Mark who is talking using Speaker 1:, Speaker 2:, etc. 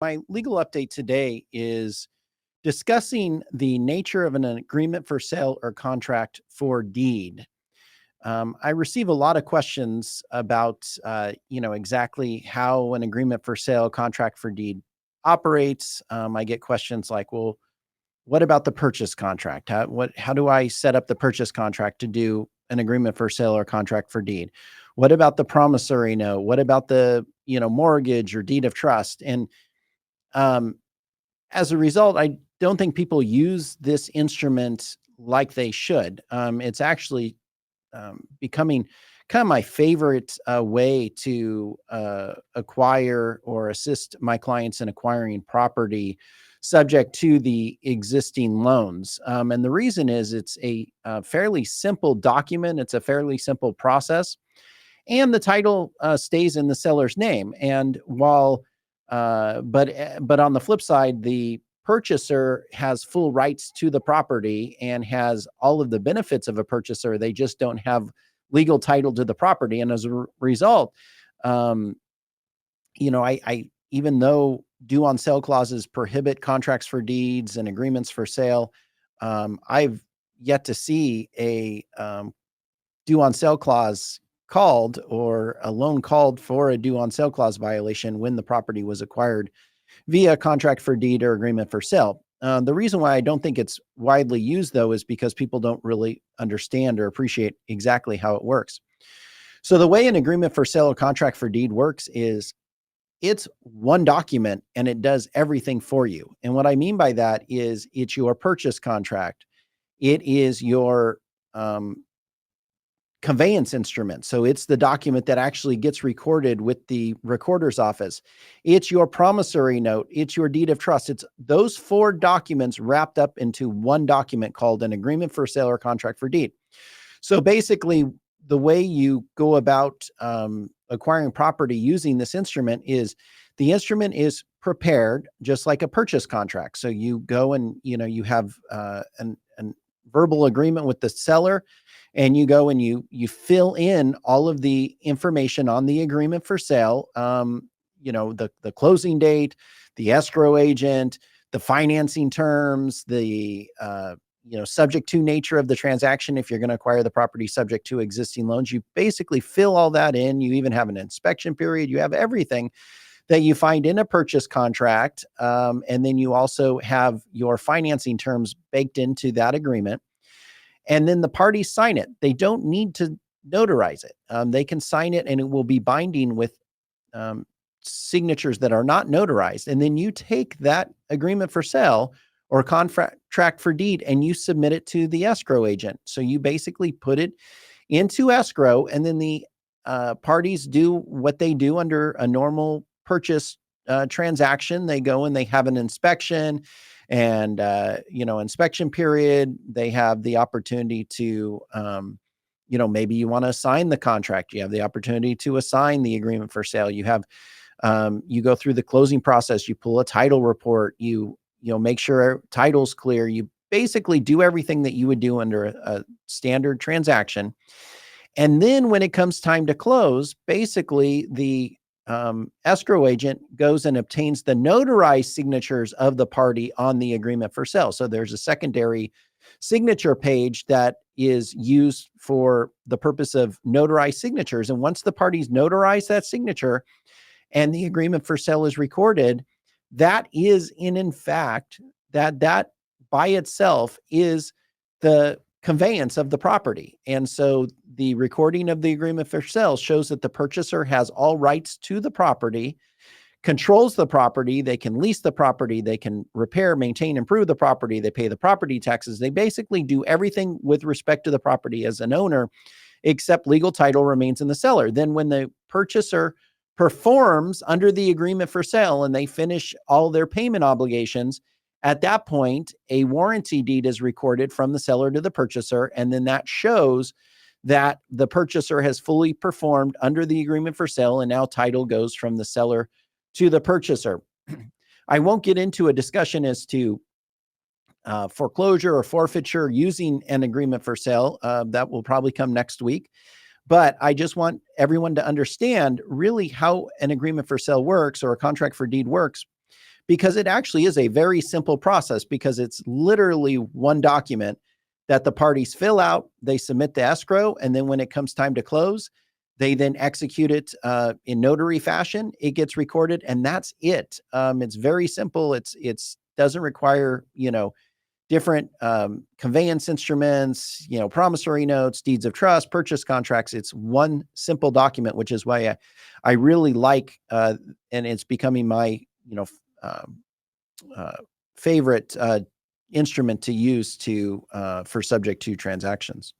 Speaker 1: My legal update today is discussing the nature of an agreement for sale or contract for deed. I receive a lot of questions about, exactly how an agreement for sale, contract for deed operates. I get questions like, well, what about the purchase contract? How do I set up the purchase contract to do an agreement for sale or contract for deed? What about the promissory note? What about the, mortgage or deed of trust? And um, as a result, I don't think people use this instrument like they should. It's actually becoming kind of my favorite way to acquire or assist my clients in acquiring property subject to the existing loans. And the reason is it's a fairly simple document, it's a fairly simple process, and the title stays in the seller's name. And while, but on the flip side, the purchaser has full rights to the property and has all of the benefits of a purchaser. They just don't have legal title to the property, and as a result, um, I even though due on sale clauses prohibit contracts for deeds and agreements for sale, I've yet to see a due on sale clause called or a loan called for a due on sale clause violation when the property was acquired via contract for deed or agreement for sale. The reason why I don't think it's widely used, though, is because people don't really understand or appreciate exactly how it works. So the way an agreement for sale or contract for deed works is it's one document and it does everything for you. And what I mean by that is it's your purchase contract. It is your conveyance instrument. So it's the document that actually gets recorded with the recorder's office. It's your promissory note. It's your deed of trust. It's those four documents wrapped up into one document called an agreement for sale or contract for deed. So basically, the way you go about acquiring property using this instrument is the instrument is prepared just like a purchase contract. So you go and you have an verbal agreement with the seller, and you go and you fill in all of the information on the agreement for sale. The closing date, the escrow agent, the financing terms, the subject to nature of the transaction. If you're going to acquire the property subject to existing loans, you basically fill all that in. You even have an inspection period. You have everything that you find in a purchase contract. And then you also have your financing terms baked into that agreement. And then the parties sign it. They don't need to notarize it. They can sign it and it will be binding with signatures that are not notarized. And then you take that agreement for sale or contract for deed and you submit it to the escrow agent. So you basically put it into escrow, and then the parties do what they do under a normal purchase transaction. They go and they have an inspection and, inspection period. They have the opportunity to, maybe you want to assign the contract. You have the opportunity to assign the agreement for sale. You have, you go through the closing process. You pull a title report. You make sure title's clear. You basically do everything that you would do under a standard transaction. And then when it comes time to close, basically the escrow agent goes and obtains the notarized signatures of the party on the agreement for sale. So there's a secondary signature page that is used for the purpose of notarized signatures. And once the parties notarize that signature and the agreement for sale is recorded, that is in fact, that by itself is the conveyance of the property. And so the recording of the agreement for sale shows that the purchaser has all rights to the property, controls the property. They can lease the property. They can repair, maintain, improve the property. They pay the property taxes. They basically do everything with respect to the property as an owner, except legal title remains in the seller. Then when the purchaser performs under the agreement for sale and they finish all their payment obligations, at that point, a warranty deed is recorded from the seller to the purchaser, and then that shows that the purchaser has fully performed under the agreement for sale, and now title goes from the seller to the purchaser. I won't get into a discussion as to foreclosure or forfeiture using an agreement for sale. That will probably come next week. But I just want everyone to understand really how an agreement for sale works or a contract for deed works, because it actually is a very simple process, because it's literally one document that the parties fill out, they submit the escrow, and then when it comes time to close, they then execute it in notary fashion. It gets recorded, and that's it. It's very simple. It's doesn't require, different conveyance instruments, promissory notes, deeds of trust, purchase contracts. It's one simple document, which is why I really like, and it's becoming my, um, favorite instrument to use for subject to transactions.